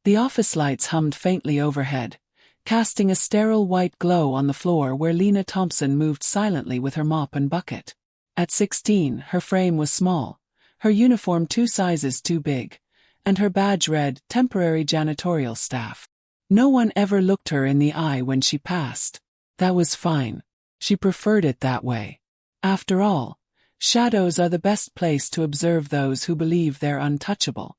The office lights hummed faintly overhead, casting a sterile white glow on the floor where Lena Thompson moved silently with her mop and bucket. At 16, her frame was small, her uniform 2 sizes too big, and her badge read temporary janitorial staff. No one ever looked her in the eye when she passed. That was fine. She preferred it that way. After all, shadows are the best place to observe those who believe they're untouchable.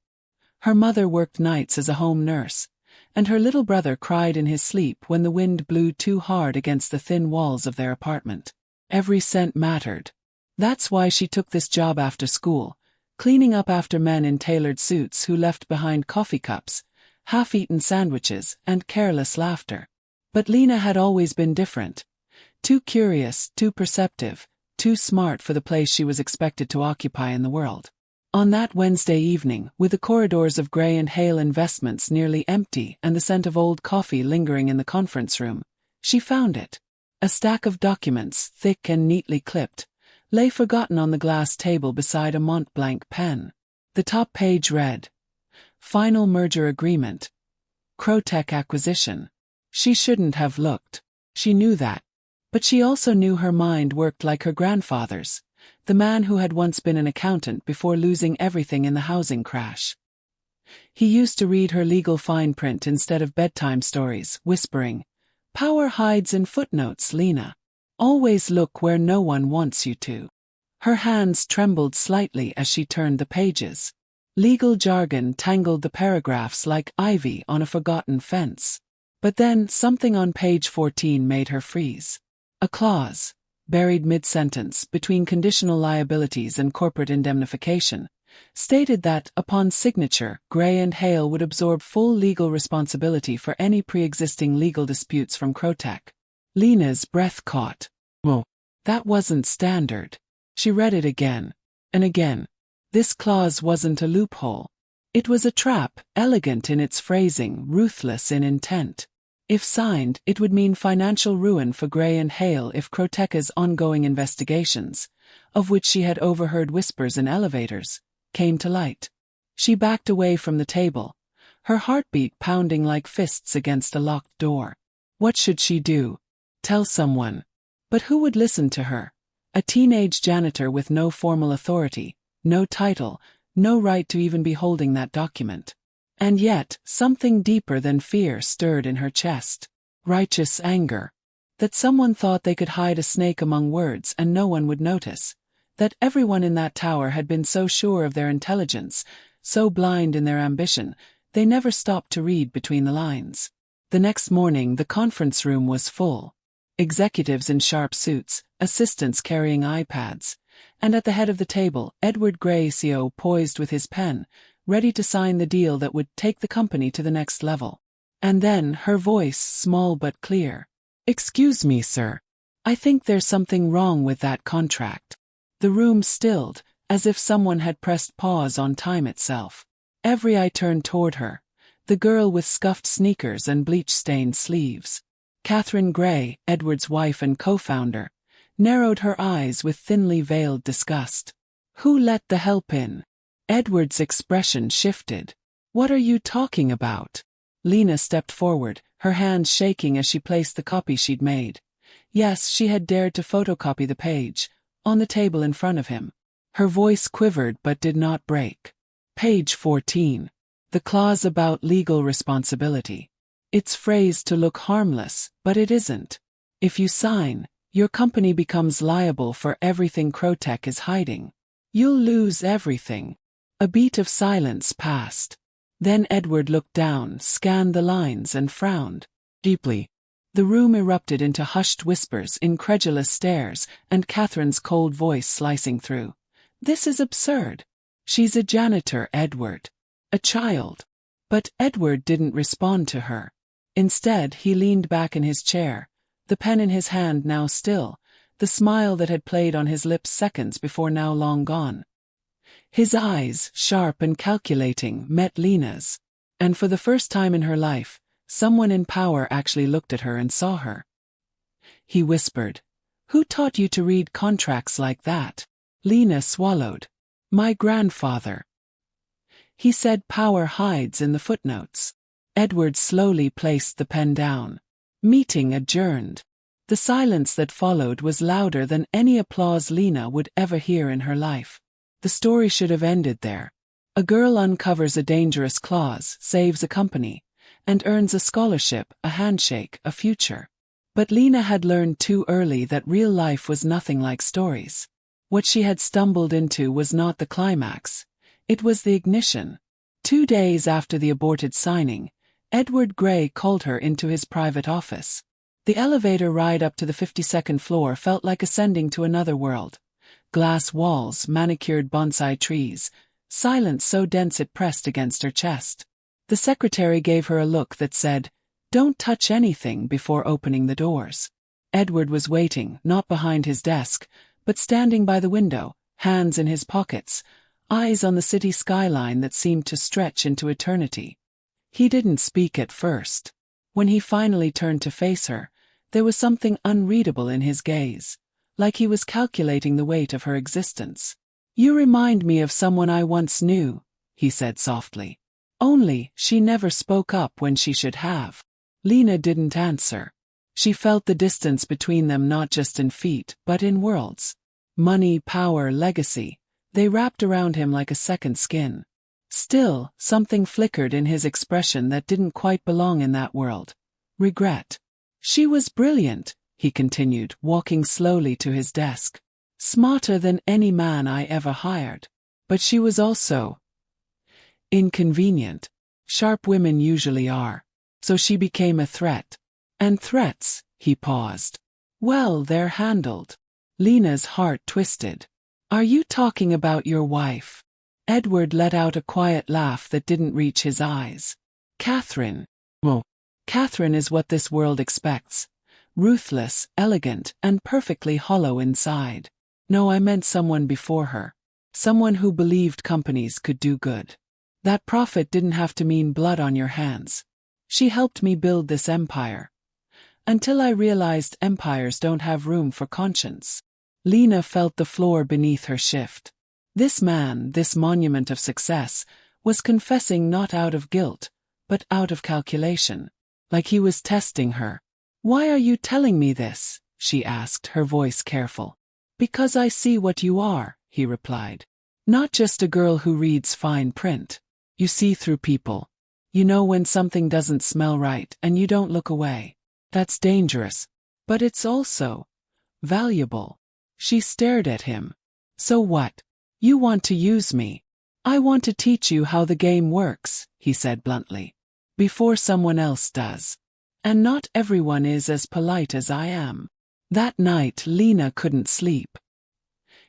Her mother worked nights as a home nurse, and her little brother cried in his sleep when the wind blew too hard against the thin walls of their apartment. Every cent mattered. That's why she took this job after school, cleaning up after men in tailored suits who left behind coffee cups, half-eaten sandwiches, and careless laughter. But Lena had always been different. Too curious, too perceptive, too smart for the place she was expected to occupy in the world. On that Wednesday evening, with the corridors of Gray and Hale Investments nearly empty and the scent of old coffee lingering in the conference room, she found it. A stack of documents, thick and neatly clipped, lay forgotten on the glass table beside a Mont Blanc pen. The top page read, "Final Merger Agreement. Crotech Acquisition." She shouldn't have looked. She knew that. But she also knew her mind worked like her grandfather's, the man who had once been an accountant before losing everything in the housing crash. He used to read her legal fine print instead of bedtime stories, whispering, "Power hides in footnotes, Lena. Always look where no one wants you to." Her hands trembled slightly as she turned the pages. Legal jargon tangled the paragraphs like ivy on a forgotten fence. But then something on page 14 made her freeze. A clause, buried mid-sentence between conditional liabilities and corporate indemnification, stated that, upon signature, Gray and Hale would absorb full legal responsibility for any pre-existing legal disputes from Crotech. Lena's breath caught. Well, that wasn't standard. She read it again and again. This clause wasn't a loophole. It was a trap, elegant in its phrasing, ruthless in intent. If signed, it would mean financial ruin for Gray and Hale if Crotech's ongoing investigations, of which she had overheard whispers in elevators, came to light. She backed away from the table, her heartbeat pounding like fists against a locked door. What should she do? Tell someone. But who would listen to her? A teenage janitor with no formal authority, no title, no right to even be holding that document. And yet, something deeper than fear stirred in her chest. Righteous anger. That someone thought they could hide a snake among words and no one would notice. That everyone in that tower had been so sure of their intelligence, so blind in their ambition, they never stopped to read between the lines. The next morning the conference room was full. Executives in sharp suits, assistants carrying iPads, and at the head of the table, Edward Gray, CO, poised with his pen, ready to sign the deal that would take the company to the next level. And then, her voice, small but clear. "Excuse me, sir. I think there's something wrong with that contract." The room stilled, as if someone had pressed pause on time itself. Every eye turned toward her, the girl with scuffed sneakers and bleach-stained sleeves. Catherine Gray, Edward's wife and co-founder, narrowed her eyes with thinly veiled disgust. "Who let the help in?" Edward's expression shifted. "What are you talking about?" Lena stepped forward, her hands shaking as she placed the copy she'd made. Yes, she had dared to photocopy the page, on the table in front of him. Her voice quivered but did not break. Page 14. The clause about legal responsibility. It's phrased to look harmless, but it isn't. If you sign, your company becomes liable for everything Crotech is hiding. You'll lose everything. A beat of silence passed. Then Edward looked down, scanned the lines and frowned. Deeply. The room erupted into hushed whispers, incredulous stares, and Catherine's cold voice slicing through. "This is absurd. She's a janitor, Edward. A child." But Edward didn't respond to her. Instead, he leaned back in his chair, the pen in his hand now still, the smile that had played on his lips seconds before now long gone. His eyes, sharp and calculating, met Lena's. And for the first time in her life, someone in power actually looked at her and saw her. He whispered, "Who taught you to read contracts like that?" Lena swallowed. "My grandfather." He said power hides in the footnotes. Edward slowly placed the pen down. Meeting adjourned. The silence that followed was louder than any applause Lena would ever hear in her life. The story should have ended there. A girl uncovers a dangerous clause, saves a company, and earns a scholarship, a handshake, a future. But Lena had learned too early that real life was nothing like stories. What she had stumbled into was not the climax. It was the ignition. 2 days after the aborted signing, Edward Gray called her into his private office. The elevator ride up to the 52nd floor felt like ascending to another world. Glass walls, manicured bonsai trees, silence so dense it pressed against her chest. The secretary gave her a look that said, "Don't touch anything," before opening the doors. Edward was waiting, not behind his desk, but standing by the window, hands in his pockets, eyes on the city skyline that seemed to stretch into eternity. He didn't speak at first. When he finally turned to face her, there was something unreadable in his gaze, like he was calculating the weight of her existence. "You remind me of someone I once knew," he said softly. Only, she never spoke up when she should have. Lena didn't answer. She felt the distance between them not just in feet, but in worlds. Money, power, legacy, they wrapped around him like a second skin. Still, something flickered in his expression that didn't quite belong in that world. Regret. "She was brilliant," he continued, walking slowly to his desk. "Smarter than any man I ever hired. But she was also inconvenient. Sharp women usually are. So she became a threat. And threats," he paused. "Well, they're handled." Lena's heart twisted. "Are you talking about your wife?" Edward let out a quiet laugh that didn't reach his eyes. "Catherine. Well, Catherine is what this world expects. Ruthless, elegant, and perfectly hollow inside. No, I meant someone before her. Someone who believed companies could do good. That profit didn't have to mean blood on your hands. She helped me build this empire. Until I realized empires don't have room for conscience." Lena felt the floor beneath her shift. This man, this monument of success, was confessing not out of guilt, but out of calculation. Like he was testing her. "Why are you telling me this?" she asked, her voice careful. "Because I see what you are," he replied. "Not just a girl who reads fine print. You see through people. You know when something doesn't smell right and you don't look away. That's dangerous. But it's also valuable." She stared at him. "So what? You want to use me?" "I want to teach you how the game works," he said bluntly. "Before someone else does. And not everyone is as polite as I am." That night Lena couldn't sleep.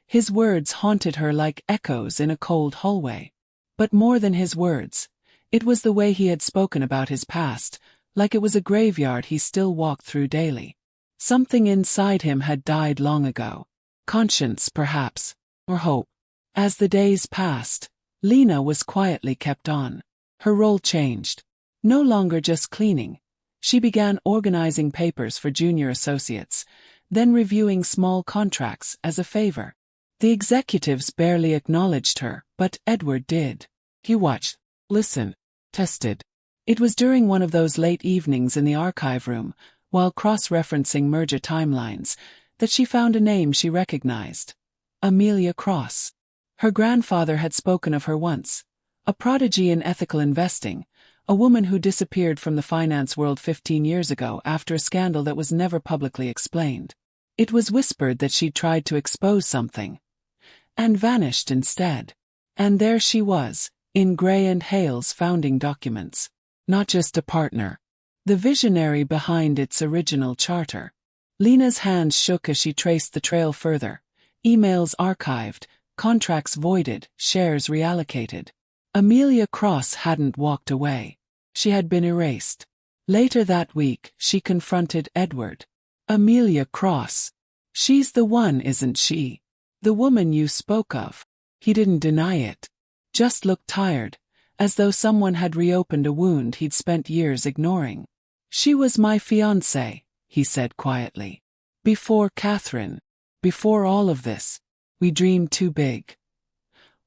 His words haunted her like echoes in a cold hallway. But more than his words, it was the way he had spoken about his past, like it was a graveyard he still walked through daily. Something inside him had died long ago. Conscience, perhaps, or hope. As the days passed, Lena was quietly kept on. Her role changed. No longer just cleaning. She began organizing papers for junior associates, then reviewing small contracts as a favor. The executives barely acknowledged her, but Edward did. He watched, listened, tested. It was during one of those late evenings in the archive room, while cross-referencing merger timelines, that she found a name she recognized. Amelia Cross. Her grandfather had spoken of her once. A prodigy in ethical investing, a woman who disappeared from the finance world 15 years ago after a scandal that was never publicly explained. It was whispered that she'd tried to expose something, and vanished instead. And there she was, in Gray and Hale's founding documents. Not just a partner. The visionary behind its original charter. Lena's hands shook as she traced the trail further. Emails archived, contracts voided, shares reallocated. Amelia Cross hadn't walked away. She had been erased. Later that week, she confronted Edward. "Amelia Cross. She's the one, isn't she? The woman you spoke of." He didn't deny it. Just looked tired, as though someone had reopened a wound he'd spent years ignoring. "She was my fiancée," he said quietly. "Before Catherine. Before all of this. We dreamed too big.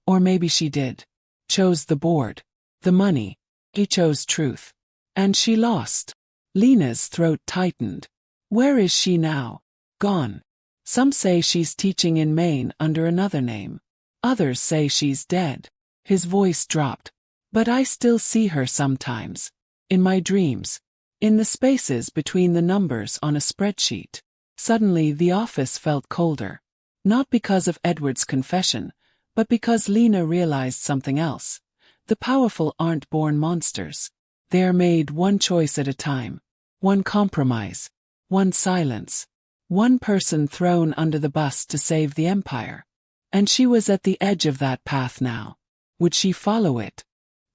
Or maybe she did. Chose the board. The money. He chose truth. And she lost. Lena's throat tightened. Where is she now? Gone. Some say she's teaching in Maine under another name. Others say she's dead. His voice dropped. But I still see her sometimes. In my dreams. In the spaces between the numbers on a spreadsheet. Suddenly the office felt colder. Not because of Edward's confession, but because Lena realized something else. The powerful aren't born monsters. They are made one choice at a time. One compromise. One silence. One person thrown under the bus to save the empire. And she was at the edge of that path now. Would she follow it?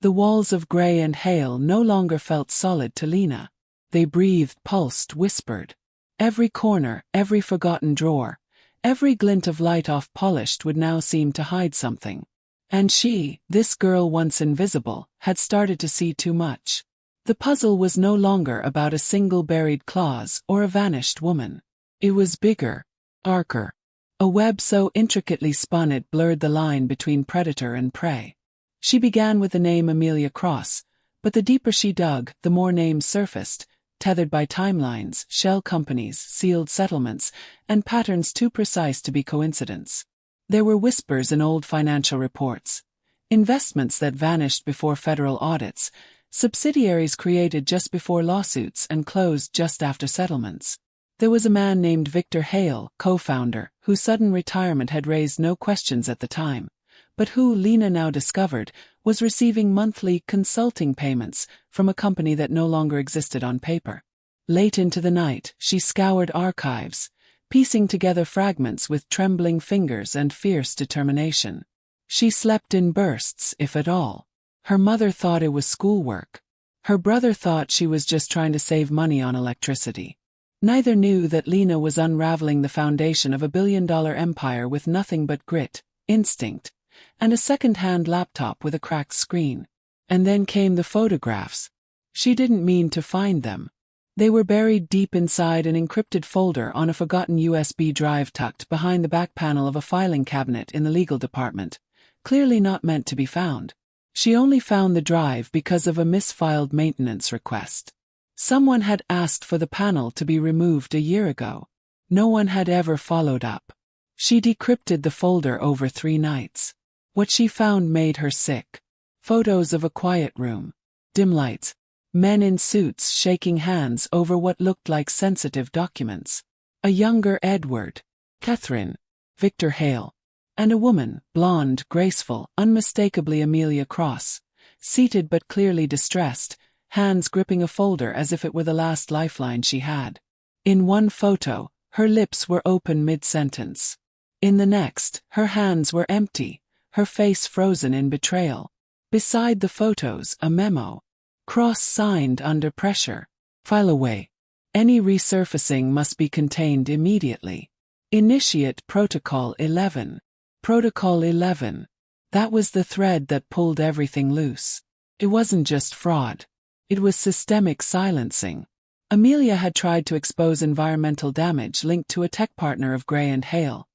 The walls of Gray and Hale no longer felt solid to Lena. They breathed, pulsed, whispered. Every corner, every forgotten drawer, every glint of light off polished would now seem to hide something. And she, this girl once invisible, had started to see too much. The puzzle was no longer about a single buried clause or a vanished woman. It was bigger, darker. A web so intricately spun it blurred the line between predator and prey. She began with the name Amelia Cross, but the deeper she dug, the more names surfaced, tethered by timelines, shell companies, sealed settlements, and patterns too precise to be coincidence. There were whispers in old financial reports. Investments that vanished before federal audits, subsidiaries created just before lawsuits and closed just after settlements. There was a man named Victor Hale, co-founder, whose sudden retirement had raised no questions at the time, but who, Lena now discovered, was receiving monthly consulting payments from a company that no longer existed on paper. Late into the night, she scoured archives, piecing together fragments with trembling fingers and fierce determination. She slept in bursts, if at all. Her mother thought it was schoolwork. Her brother thought she was just trying to save money on electricity. Neither knew that Lena was unraveling the foundation of a billion-dollar empire with nothing but grit, instinct, and a second-hand laptop with a cracked screen. And then came the photographs. She didn't mean to find them. They were buried deep inside an encrypted folder on a forgotten USB drive tucked behind the back panel of a filing cabinet in the legal department, clearly not meant to be found. She only found the drive because of a misfiled maintenance request. Someone had asked for the panel to be removed a year ago. No one had ever followed up. She decrypted the folder over 3 nights. What she found made her sick. Photos of a quiet room. Dim lights. Men in suits shaking hands over what looked like sensitive documents. A younger Edward. Catherine. Victor Hale. And a woman, blonde, graceful, unmistakably Amelia Cross, seated but clearly distressed, hands gripping a folder as if it were the last lifeline she had. In one photo, her lips were open mid-sentence. In the next, her hands were empty, her face frozen in betrayal. Beside the photos, a memo. Cross signed under pressure. File away. Any resurfacing must be contained immediately. Initiate Protocol 11. Protocol 11. That was the thread that pulled everything loose. It wasn't just fraud. It was systemic silencing. Amelia had tried to expose environmental damage linked to a tech partner of Gray and Hale.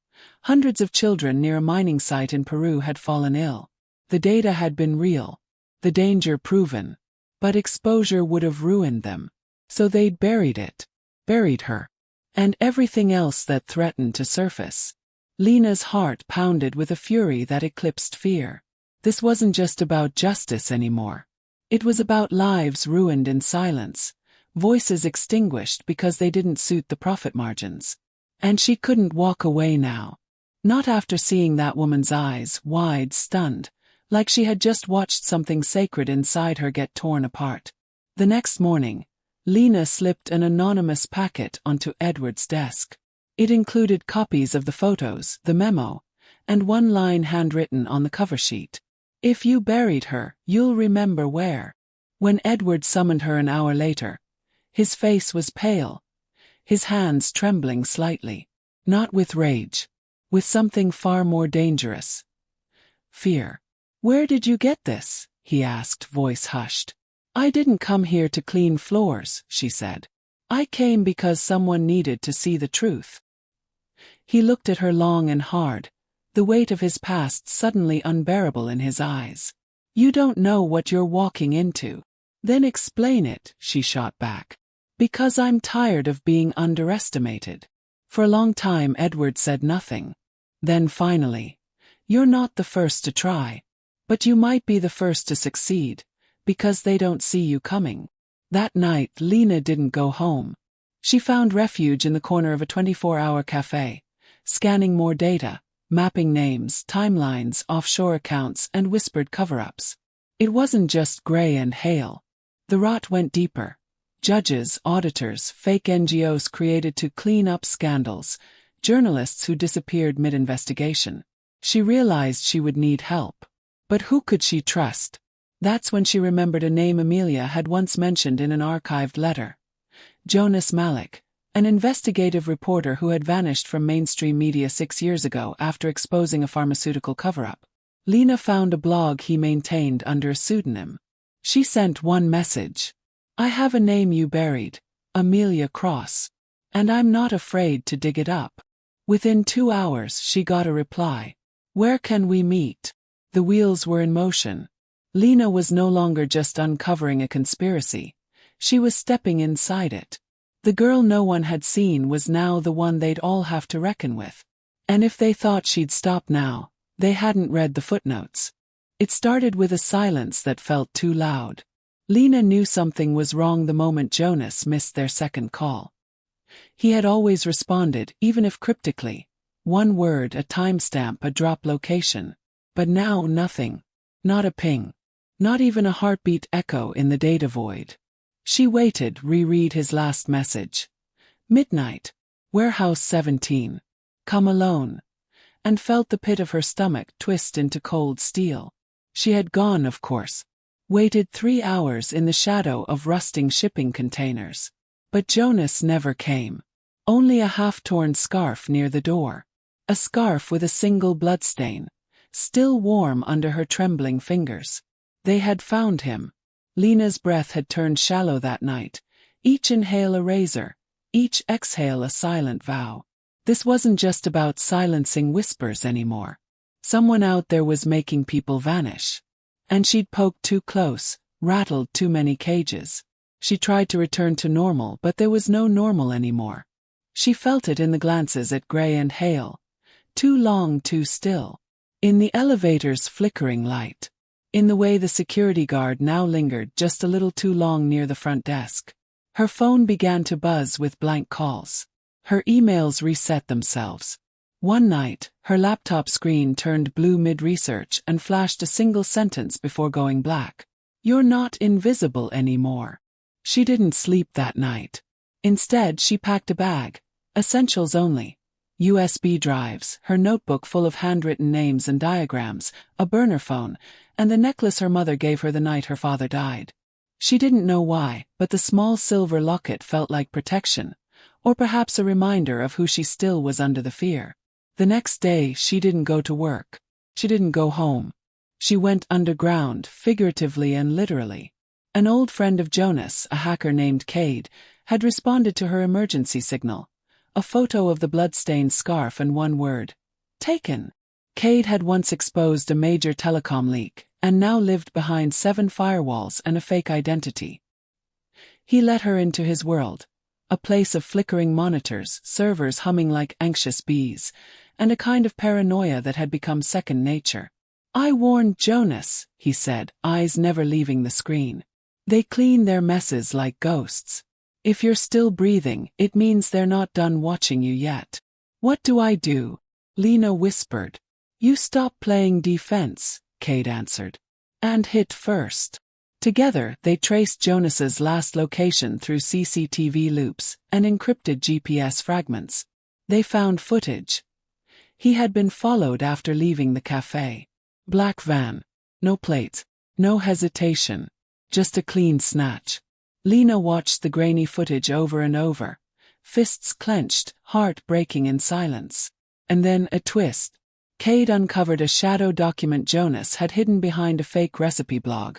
Hundreds of children near a mining site in Peru had fallen ill. The data had been real. The danger proven. But exposure would have ruined them. So they'd buried it. Buried her. And everything else that threatened to surface. Lena's heart pounded with a fury that eclipsed fear. This wasn't just about justice anymore. It was about lives ruined in silence, voices extinguished because they didn't suit the profit margins. And she couldn't walk away now. Not after seeing that woman's eyes, wide, stunned, like she had just watched something sacred inside her get torn apart. The next morning, Lena slipped an anonymous packet onto Edward's desk. It included copies of the photos, the memo, and one line handwritten on the cover sheet. If you buried her, you'll remember where. When Edward summoned her an hour later, his face was pale, his hands trembling slightly. Not with rage. With something far more dangerous. Fear. Where did you get this? He asked, voice hushed. I didn't come here to clean floors, she said. I came because someone needed to see the truth. He looked at her long and hard, the weight of his past suddenly unbearable in his eyes. You don't know what you're walking into. Then explain it, she shot back. Because I'm tired of being underestimated. For a long time Edward said nothing. Then finally, you're not the first to try. But you might be the first to succeed, because they don't see you coming. That night Lena didn't go home. She found refuge in the corner of a 24-hour cafe, scanning more data, mapping names, timelines, offshore accounts, and whispered cover-ups. It wasn't just Gray and Hale. The rot went deeper. Judges, auditors, fake NGOs created to clean up scandals, journalists who disappeared mid-investigation. She realized she would need help. But who could she trust? That's when she remembered a name Amelia had once mentioned in an archived letter. Jonas Malik, an investigative reporter who had vanished from mainstream media 6 years ago after exposing a pharmaceutical cover-up. Lena found a blog he maintained under a pseudonym. She sent one message. I have a name you buried, Amelia Cross. And I'm not afraid to dig it up. Within 2 hours she got a reply. Where can we meet? The wheels were in motion. Lena was no longer just uncovering a conspiracy. She was stepping inside it. The girl no one had seen was now the one they'd all have to reckon with. And if they thought she'd stop now, they hadn't read the footnotes. It started with a silence that felt too loud. Lena knew something was wrong the moment Jonas missed their second call. He had always responded, even if cryptically. One word, a timestamp, a drop location. But now nothing. Not a ping. Not even a heartbeat echo in the data void. She waited, reread his last message. Midnight. Warehouse 17. Come alone. And felt the pit of her stomach twist into cold steel. She had gone, of course. Waited 3 hours in the shadow of rusting shipping containers. But Jonas never came. Only a half-torn scarf near the door. A scarf with a single bloodstain, still warm under her trembling fingers. They had found him. Lena's breath had turned shallow that night. Each inhale a razor, each exhale a silent vow. This wasn't just about silencing whispers anymore. Someone out there was making people vanish. And she'd poked too close, rattled too many cages. She tried to return to normal, but there was no normal anymore. She felt it in the glances at Gray and Hale. Too long, too still. In the elevator's flickering light. In the way the security guard now lingered just a little too long near the front desk. Her phone began to buzz with blank calls. Her emails reset themselves. One night, her laptop screen turned blue mid-research and flashed a single sentence before going black. You're not invisible anymore. She didn't sleep that night. Instead, she packed a bag. Essentials only. USB drives, her notebook full of handwritten names and diagrams, a burner phone, and the necklace her mother gave her the night her father died. She didn't know why, but the small silver locket felt like protection, or perhaps a reminder of who she still was under the fear. The next day, she didn't go to work. She didn't go home. She went underground, figuratively and literally. An old friend of Jonas, a hacker named Cade, had responded to her emergency signal. A photo of the blood-stained scarf and one word. Taken. Cade had once exposed a major telecom leak, and now lived behind 7 firewalls and a fake identity. He let her into his world. A place of flickering monitors, servers humming like anxious bees, and a kind of paranoia that had become second nature. I warned Jonas, he said, eyes never leaving the screen. They clean their messes like ghosts. If you're still breathing, it means they're not done watching you yet. What do I do? Lena whispered. You stop playing defense, Cade answered. And hit first. Together, they traced Jonas's last location through CCTV loops and encrypted GPS fragments. They found footage. He had been followed after leaving the cafe. Black van. No plates. No hesitation. Just a clean snatch. Lena watched the grainy footage over and over. Fists clenched, heart breaking in silence. And then a twist. Cade uncovered a shadow document Jonas had hidden behind a fake recipe blog.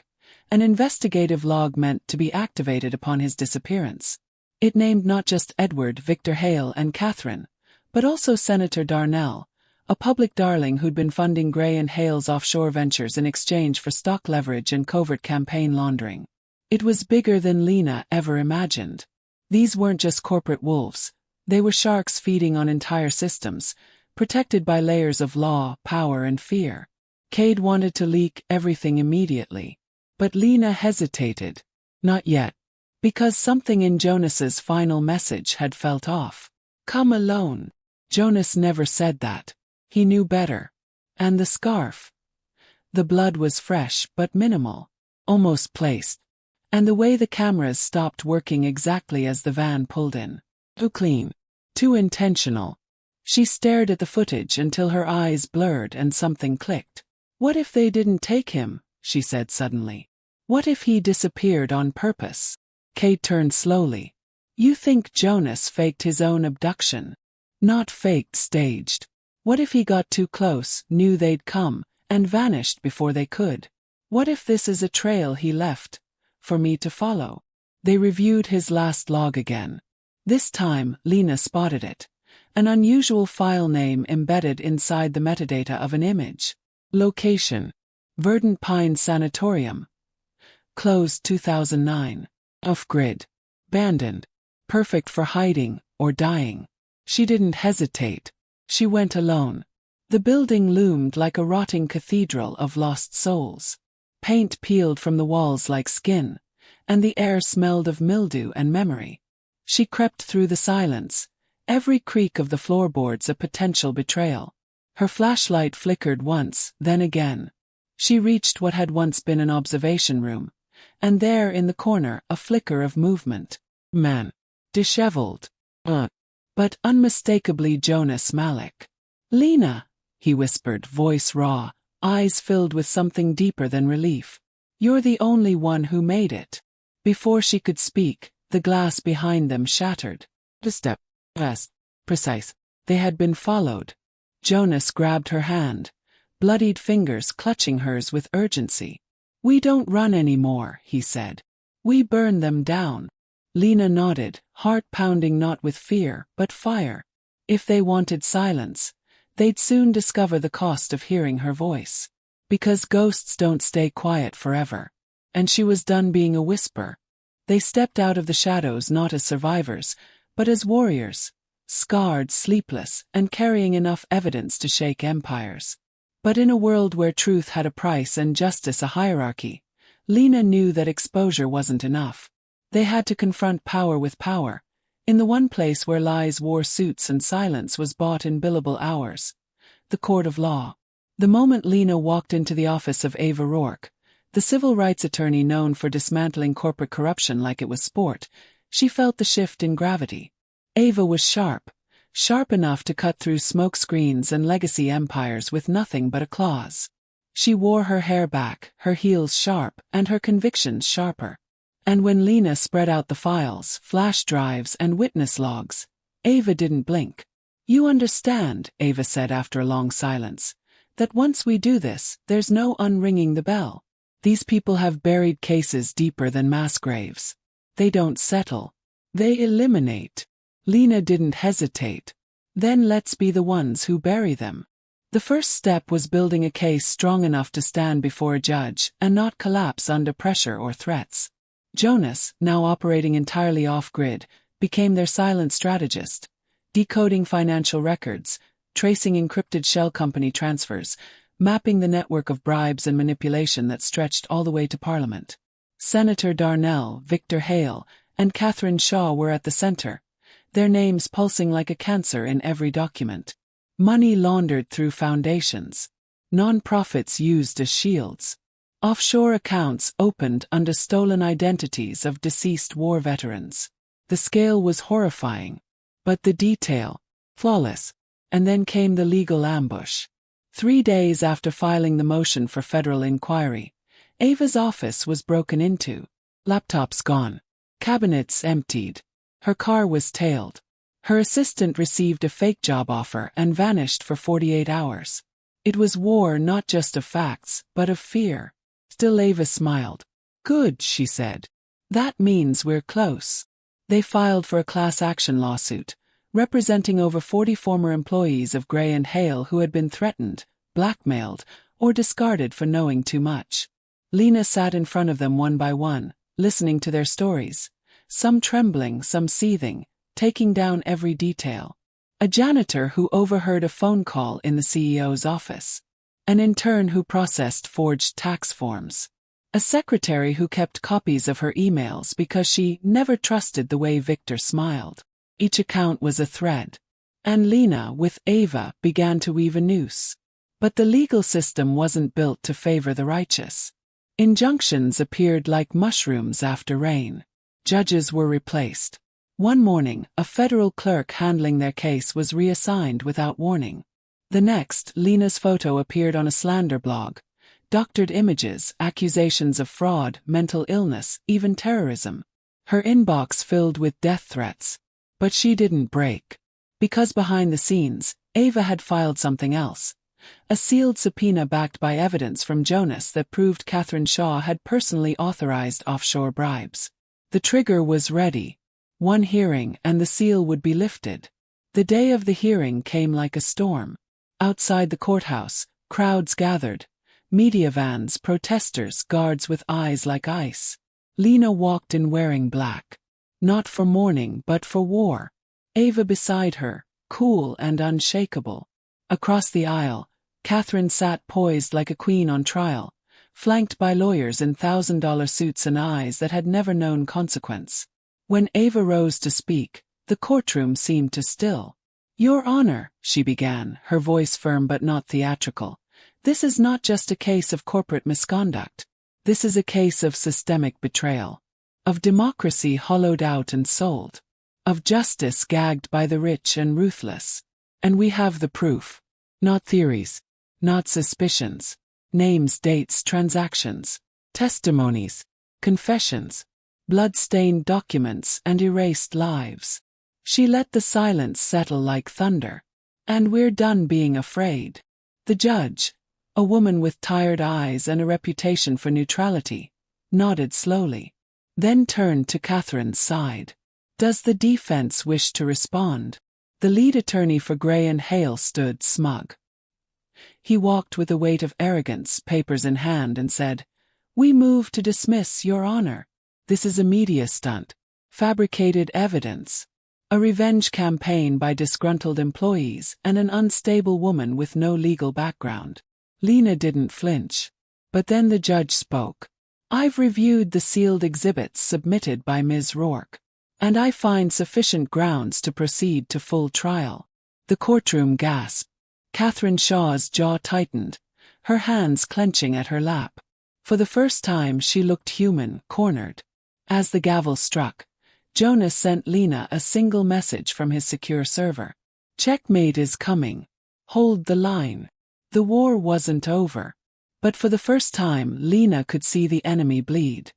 An investigative log meant to be activated upon his disappearance. It named not just Edward, Victor Hale and Catherine, but also Senator Darnell, a public darling who'd been funding Gray and Hale's offshore ventures in exchange for stock leverage and covert campaign laundering. It was bigger than Lena ever imagined. These weren't just corporate wolves. They were sharks feeding on entire systems, protected by layers of law, power, and fear. Cade wanted to leak everything immediately. But Lena hesitated. Not yet. Because something in Jonas's final message had felt off. Come alone. Jonas never said that. He knew better. And the scarf. The blood was fresh but minimal. Almost placed. And the way the cameras stopped working exactly as the van pulled in. Too clean. Too intentional. She stared at the footage until her eyes blurred and something clicked. What if they didn't take him? She said suddenly. What if he disappeared on purpose? Cade turned slowly. You think Jonas faked his own abduction? Not faked, staged. What if he got too close, knew they'd come, and vanished before they could? What if this is a trail he left, for me to follow? They reviewed his last log again. This time, Lena spotted it. An unusual file name embedded inside the metadata of an image. Location: Verdant Pines Sanatorium. Closed 2009. Off-grid. Abandoned. Perfect for hiding or dying. She didn't hesitate. She went alone. The building loomed like a rotting cathedral of lost souls. Paint peeled from the walls like skin, and the air smelled of mildew and memory. She crept through the silence, every creak of the floorboards a potential betrayal. Her flashlight flickered once, then again. She reached what had once been an observation room, and there in the corner a flicker of movement. Man. Disheveled. But unmistakably Jonas Malik. Lena, he whispered, voice raw, eyes filled with something deeper than relief. You're the only one who made it. Before she could speak, the glass behind them shattered. The step. Fast. Precise. They had been followed. Jonas grabbed her hand, bloodied fingers clutching hers with urgency. We don't run anymore, he said. We burn them down. Lena nodded, heart pounding not with fear, but fire. If they wanted silence, they'd soon discover the cost of hearing her voice. Because ghosts don't stay quiet forever. And she was done being a whisper. They stepped out of the shadows not as survivors, but as warriors, scarred, sleepless, and carrying enough evidence to shake empires. But in a world where truth had a price and justice a hierarchy, Lena knew that exposure wasn't enough. They had to confront power with power, in the one place where lies wore suits and silence was bought in billable hours. The court of law. The moment Lena walked into the office of Ava Rourke, the civil rights attorney known for dismantling corporate corruption like it was sport, she felt the shift in gravity. Ava was sharp enough to cut through smoke screens and legacy empires with nothing but a claws. She wore her hair back, her heels sharp, and her convictions sharper. And when Lena spread out the files, flash drives, and witness logs, Ava didn't blink. You understand, Ava said after a long silence, that once we do this, there's no unringing the bell. These people have buried cases deeper than mass graves. They don't settle. They eliminate. Lena didn't hesitate. Then let's be the ones who bury them. The first step was building a case strong enough to stand before a judge and not collapse under pressure or threats. Jonas, now operating entirely off-grid, became their silent strategist, decoding financial records, tracing encrypted shell company transfers, mapping the network of bribes and manipulation that stretched all the way to Parliament. Senator Darnell, Victor Hale, and Catherine Shaw were at the center, their names pulsing like a cancer in every document. Money laundered through foundations. Non-profits used as shields. Offshore accounts opened under stolen identities of deceased war veterans. The scale was horrifying, but the detail, flawless. And then came the legal ambush. 3 days after filing the motion for federal inquiry, Ava's office was broken into. Laptops gone. Cabinets emptied. Her car was tailed. Her assistant received a fake job offer and vanished for 48 hours. It was war not just of facts, but of fear. Still Ava smiled. Good, she said. That means we're close. They filed for a class action lawsuit, representing over 40 former employees of Gray and Hale who had been threatened, blackmailed, or discarded for knowing too much. Lena sat in front of them one by one, listening to their stories, some trembling, some seething, taking down every detail. A janitor who overheard a phone call in the CEO's office. An intern who processed forged tax forms. A secretary who kept copies of her emails because she never trusted the way Victor smiled. Each account was a thread. And Lena, with Ava, began to weave a noose. But the legal system wasn't built to favor the righteous. Injunctions appeared like mushrooms after rain. Judges were replaced. One morning, a federal clerk handling their case was reassigned without warning. The next, Lena's photo appeared on a slander blog. Doctored images, accusations of fraud, mental illness, even terrorism. Her inbox filled with death threats. But she didn't break. Because behind the scenes, Ava had filed something else. A sealed subpoena backed by evidence from Jonas that proved Catherine Shaw had personally authorized offshore bribes. The trigger was ready. One hearing and the seal would be lifted. The day of the hearing came like a storm. Outside the courthouse, crowds gathered. Media vans, protesters, guards with eyes like ice. Lena walked in wearing black. Not for mourning but for war. Ava beside her, cool and unshakable. Across the aisle, Catherine sat poised like a queen on trial, flanked by lawyers in $1,000 suits and eyes that had never known consequence. When Ava rose to speak, the courtroom seemed to still. "Your Honor," she began, her voice firm but not theatrical. "This is not just a case of corporate misconduct. This is a case of systemic betrayal. Of democracy hollowed out and sold. Of justice gagged by the rich and ruthless. And we have the proof. Not theories. Not suspicions. Names, dates, transactions. Testimonies. Confessions. Blood-stained documents and erased lives." She let the silence settle like thunder. "And we're done being afraid." The judge, a woman with tired eyes and a reputation for neutrality, nodded slowly. Then turned to Catherine's side. "Does the defense wish to respond?" The lead attorney for Gray and Hale stood smug. He walked with a weight of arrogance, papers in hand, and said, "We move to dismiss, Your Honor. This is a media stunt. Fabricated evidence. A revenge campaign by disgruntled employees and an unstable woman with no legal background." Lena didn't flinch. But then the judge spoke. "I've reviewed the sealed exhibits submitted by Ms. Rourke, and I find sufficient grounds to proceed to full trial." The courtroom gasped. Catherine Shaw's jaw tightened, her hands clenching at her lap. For the first time she looked human, cornered. As the gavel struck, Jonas sent Lena a single message from his secure server. "Checkmate is coming. Hold the line." The war wasn't over. But for the first time Lena could see the enemy bleed.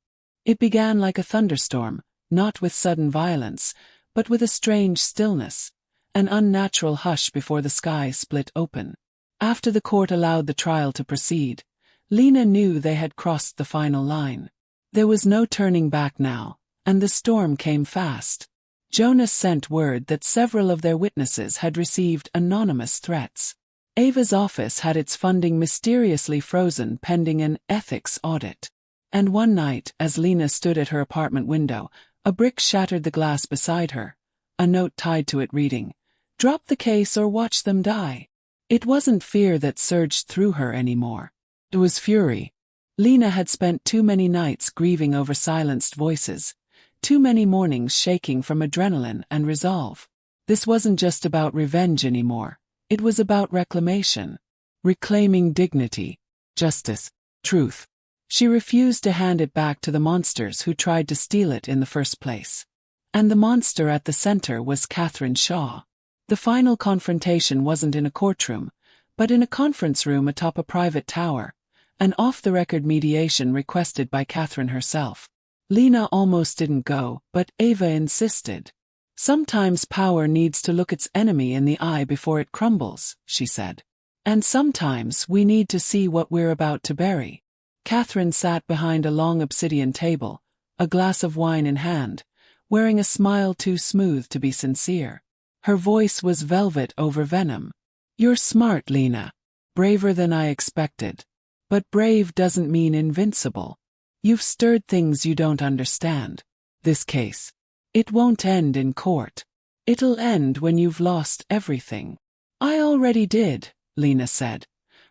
It began like a thunderstorm, not with sudden violence, but with a strange stillness, an unnatural hush before the sky split open. After the court allowed the trial to proceed, Lena knew they had crossed the final line. There was no turning back now, and the storm came fast. Jonas sent word that several of their witnesses had received anonymous threats. Ava's office had its funding mysteriously frozen pending an ethics audit. And one night, as Lena stood at her apartment window, a brick shattered the glass beside her, a note tied to it reading, "Drop the case or watch them die." It wasn't fear that surged through her anymore. It was fury. Lena had spent too many nights grieving over silenced voices, too many mornings shaking from adrenaline and resolve. This wasn't just about revenge anymore. It was about reclamation. Reclaiming dignity, justice, truth. She refused to hand it back to the monsters who tried to steal it in the first place. And the monster at the center was Catherine Shaw. The final confrontation wasn't in a courtroom, but in a conference room atop a private tower, an off-the-record mediation requested by Catherine herself. Lena almost didn't go, but Ava insisted. "Sometimes power needs to look its enemy in the eye before it crumbles," she said. "And sometimes we need to see what we're about to bury." Catherine sat behind a long obsidian table, a glass of wine in hand, wearing a smile too smooth to be sincere. Her voice was velvet over venom. "You're smart, Lena. Braver than I expected. But brave doesn't mean invincible. You've stirred things you don't understand. This case. It won't end in court. It'll end when you've lost everything. I already did, Lena said,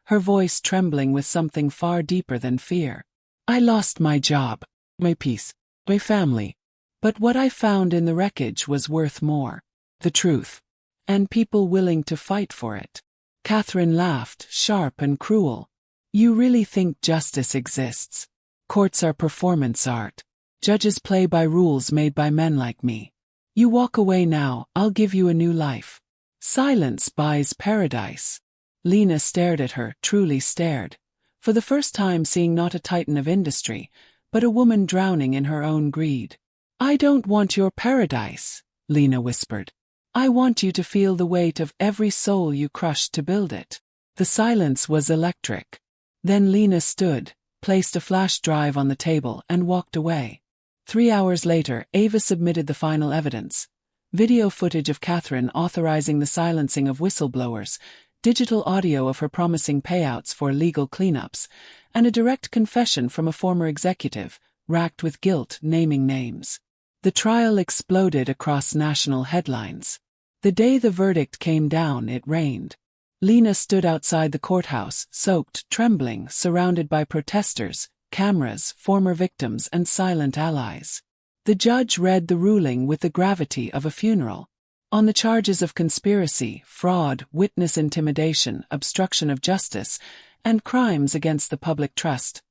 her voice trembling with something far deeper than fear. I lost my job, my peace, my family. But what I found in the wreckage was worth more. The truth. And people willing to fight for it. Catherine laughed, sharp and cruel. You really think justice exists? Courts are performance art. Judges play by rules made by men like me. You walk away now, I'll give you a new life. Silence buys paradise. Lena stared at her, truly stared. For the first time seeing not a titan of industry, but a woman drowning in her own greed. I don't want your paradise, Lena whispered. I want you to feel the weight of every soul you crushed to build it. The silence was electric. Then Lena stood, placed a flash drive on the table and walked away. 3 hours later, Ava submitted the final evidence. Video footage of Catherine authorizing the silencing of whistleblowers, digital audio of her promising payouts for legal cleanups, and a direct confession from a former executive, racked with guilt, naming names. The trial exploded across national headlines. The day the verdict came down, it rained. Lena stood outside the courthouse, soaked, trembling, surrounded by protesters, cameras, former victims, and silent allies. The judge read the ruling with the gravity of a funeral. On the charges of conspiracy, fraud, witness intimidation, obstruction of justice, and crimes against the public trust.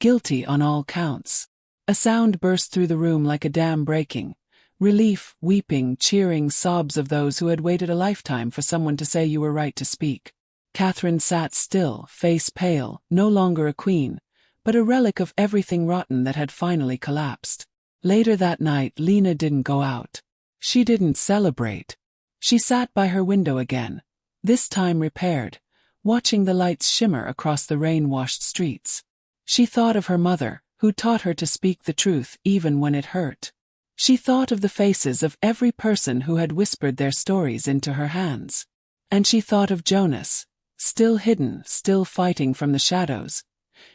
Guilty on all counts. A sound burst through the room like a dam breaking. Relief, weeping, cheering, sobs of those who had waited a lifetime for someone to say you were right to speak. Catherine sat still, face pale, no longer a queen, but a relic of everything rotten that had finally collapsed. Later that night, Lena didn't go out. She didn't celebrate. She sat by her window again, this time repaired, watching the lights shimmer across the rain-washed streets. She thought of her mother, who taught her to speak the truth even when it hurt. She thought of the faces of every person who had whispered their stories into her hands. And she thought of Jonas, still hidden, still fighting from the shadows.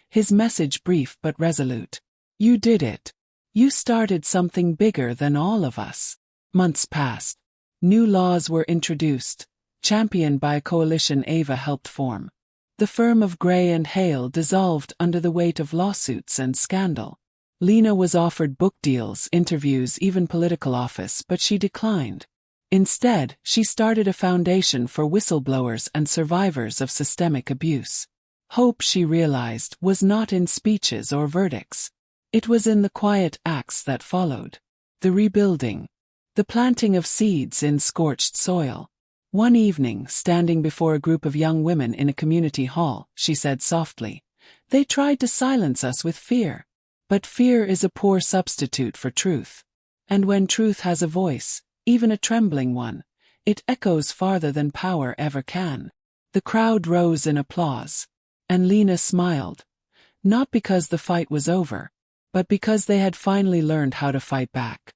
His message brief but resolute. You did it. You started something bigger than all of us. Months passed. New laws were introduced, championed by a coalition Ava helped form. The firm of Gray and Hale dissolved under the weight of lawsuits and scandal. Lena was offered book deals, interviews, even political office, but she declined. Instead, she started a foundation for whistleblowers and survivors of systemic abuse. Hope, she realized, was not in speeches or verdicts. It was in the quiet acts that followed. The rebuilding. The planting of seeds in scorched soil. One evening, standing before a group of young women in a community hall, she said softly, "They tried to silence us with fear. But fear is a poor substitute for truth. And when truth has a voice, even a trembling one, it echoes farther than power ever can." The crowd rose in applause. And Lena smiled. Not because the fight was over, but because they had finally learned how to fight back.